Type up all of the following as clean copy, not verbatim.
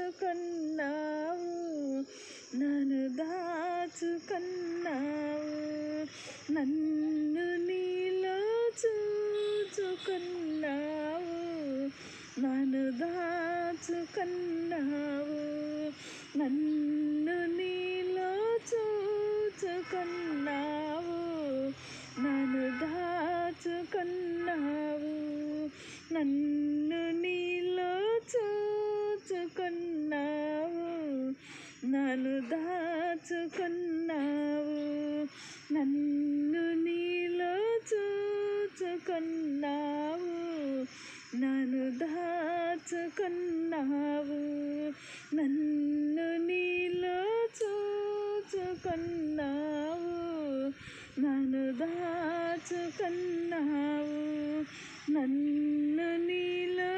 దాచుకున్నావు, నన్ను దాచుకున్నావు, నన్ను నీలో చూచుకున్నావు, నన్ను దాచుకున్నావు, నన్ను నీలో చూచుకున్నావు, నన్ను దాచుకున్నావు, నన్ను నీలో చూచుకున్నావు, నన్ను దాచుకున్నావు, నన్ను నీలో చూచుకున్నావు, నన్ను దాచుకున్నావు, నన్ను నీలో చూచుకున్నావు, నన్ను దాచుకున్నావు, నన్ను నీలో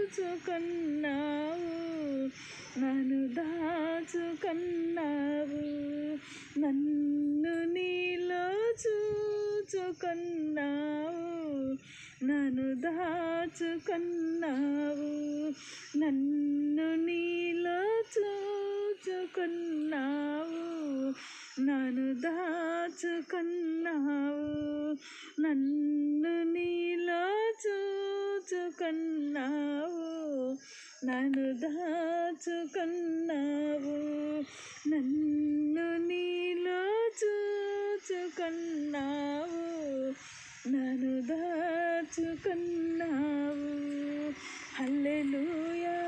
చూచుకున్నావు, నన్ను దాచుకున్నావు, నన్ను నీలో చూచుకున్నావు, నన్ను దాచుకున్నావు, నన్ను నీలో చూచుకున్నావు, నన్ను దాచుకున్నావు, నన్ను నీలో చూచుకున్నావు, నన్ను దాచుకున్నావు, నన్ను నీలో చూచుకున్నావు, నన్ను దాచుకున్నావు. హల్లెలూయా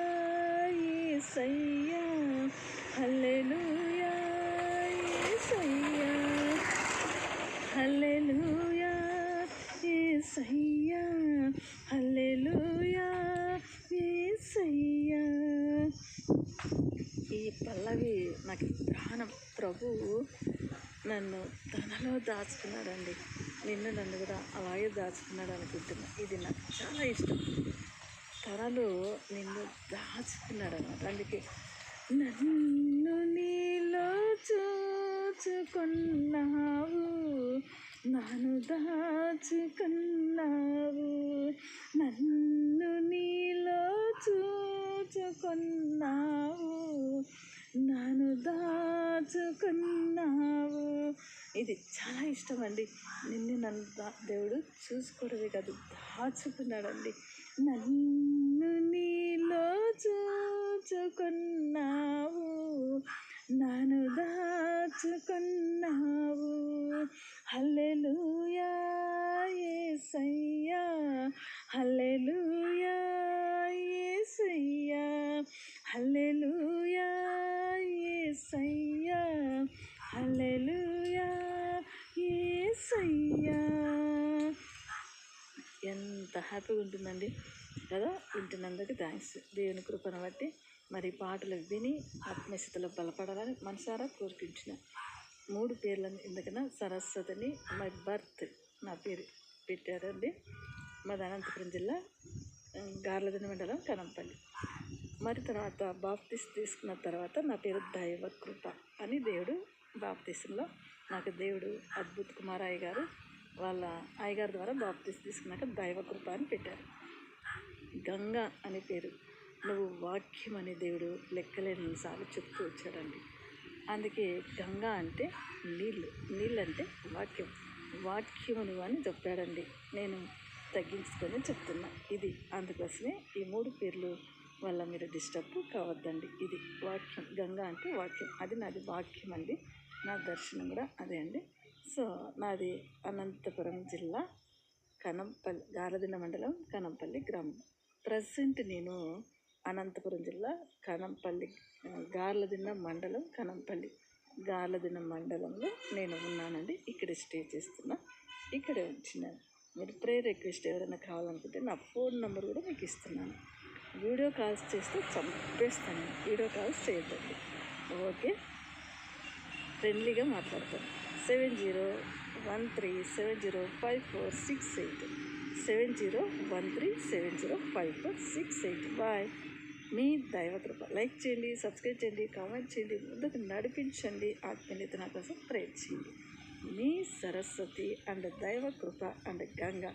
యేసయ్యా, హల్లెలూయా యేసయ్యా, హల్లెలూయా యేసయ్యా, హల్లెలూయా యేసయ్యా. ఈ పల్లవి నాకు ప్రాణం. ప్రభువు నన్ను తనలో దాచుకున్నాడండి. నన్ను కూడా అలాగే దాచుకున్నాడు అనుకుంటున్నా. ఇది నాకు చాలా ఇష్టం. తనలో నిన్ను దాచుకున్నాడు అన్నమాట. అందుకే నన్ను నీలో చూచుకున్నావు, నన్ను దాచుకున్నావు, నన్ను నీలో చూచుకున్నావు, నన్ను దాచుకున్నావు. ఇది చాలా ఇష్టం అండి. నన్ను దేవుడు చూసుకోవడమే కాదు, దాచుకున్నాడండి. నన్ను నీలో చూచుకున్నావు, నన్ను దాచుకున్నావు. హల్లెలూయా యేసయ్యా, హల్లెలూయా యేసయ్యా, హల్లెలూయా యేసయ్యా, హల్లెలూయా యేసయ్యా. ఎంత హ్యాపీగా ఉంటుందండి కదా. వింటున్నందుకు థ్యాంక్స్. దేవుని కృపను బట్టి మరి పాటలు విని ఆత్మీయతలో బలపడాలని మనసారా కోరుకుంటున్న 3 పేర్లను ఎందుకన్నా సరస్వతిని మై బర్త్ నా పేరు పెట్టారండి. మాది అనంతపురం జిల్లా, గార్లదిన్న మండలం, కనంపల్లి. మరి తర్వాత బాప్తిస్ తీసుకున్న తర్వాత నా పేరు దైవ కృప అని దేవుడు బాప్తిస్లో నాకు దేవుడు అద్భుత్ కుమార్ అయ్యగారు వాళ్ళ అయ్యగారి ద్వారా బాప్తిస్ తీసుకున్నాక దైవ కృప అని పెట్టారు. గంగా అనే పేరు. నువ్వు వాక్యం అనే దేవుడు లెక్కలేని సార్లు చెప్తూ వచ్చాడండి. అందుకే గంగా అంటే నీళ్ళు అంటే వాక్యం, వాక్యము నువ్వు అని చెప్పాడండి. నేను తగ్గించుకొని చెప్తున్నా. ఇది అందుకోసమే ఈ 3 పేర్లు వల్ల మీరు డిస్టర్బ్ కావద్దండి. ఇది వాక్యం, గంగా అంటే వాక్యం, అది నాది వాక్యం అండి. నా దర్శనం కూడా అదే అండి. సో నాది అనంతపురం జిల్లా, కనంపల్లి, గార్లదిన్న మండలం, కనంపల్లి గ్రామం. ప్రజెంట్ నేను అనంతపురం జిల్లా, కనంపల్లి, గార్లదిన్న మండలం, కనంపల్లి, గార్లదిన్న మండలంలో నేను ఉన్నానండి. ఇక్కడ స్టే చేస్తున్నా, ఇక్కడే వచ్చినాను. మీరు ప్రేయర్ రిక్వెస్ట్ ఎవరైనా కావాలనుకుంటే నా ఫోన్ నెంబర్ కూడా మీకు ఇస్తున్నాను. వీడియో కాల్స్ చేస్తే చంపేస్తాను. వీడియో కాల్స్ చేయొద్దండి, ఓకే. ఫ్రెండ్లీగా మాట్లాడతాను. 7013705468, 7013705468. బాయ్. మీ దైవకృప. లైక్ చేయండి, సబ్స్క్రైబ్ చేయండి, కామెంట్ చేయండి, ముందుకు నడిపించండి. ఆత్మీయత నా కోసం ప్రేయర్ చేయండి. మీ సరస్వతి అండ్ దైవకృప అండ్ గంగా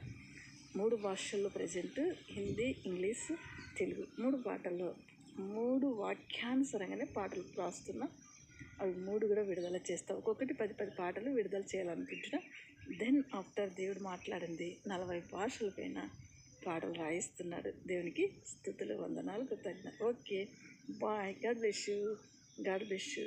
3 భాషల్లో ప్రజెంట్, హిందీ, ఇంగ్లీష్, తెలుగు 3 పాటల్లో 3 వాక్యానుసారంగానే పాటలు రాస్తున్నా. అవి 3 కూడా విడుదల చేస్తా. ఒక్కొక్కటి 10 పాటలు విడుదల చేయాలనుకుంటున్నా. దెన్ ఆఫ్టర్ దేవుడు మాట్లాడింది 40 భాషల పైన పాటలు రాయిస్తున్నాడు. దేవునికి స్తుతులు, వందనాలు, కృతజ్ఞతలు. Okay, bye. God bless you.